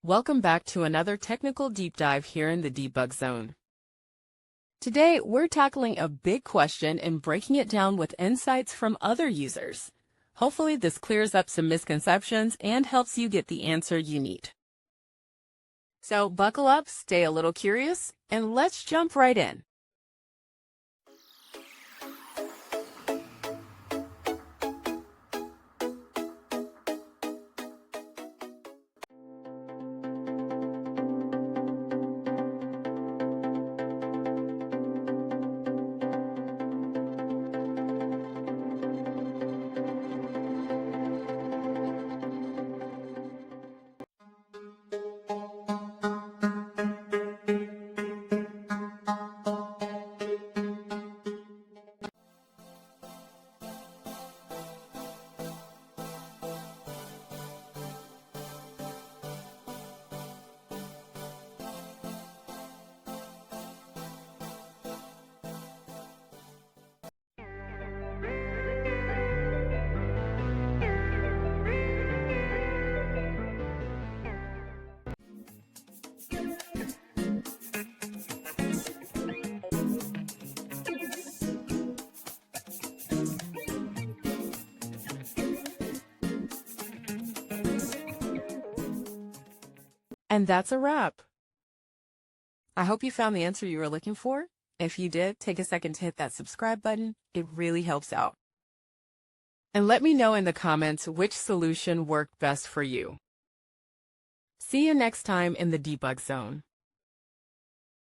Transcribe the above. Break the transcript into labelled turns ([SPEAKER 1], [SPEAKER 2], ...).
[SPEAKER 1] Welcome back to another technical deep dive here in the debug zone. Today, we're tackling a big question and breaking it down with insights from other users. Hopefully, this clears up some misconceptions and helps you get the answer you need. So buckle up, stay a little curious, and let's jump right in. And that's a wrap. I hope you found the answer you were looking for. If you did, take a second to hit that subscribe button. It really helps out. And let me know in the comments which solution worked best for you. See you next time in the debug zone.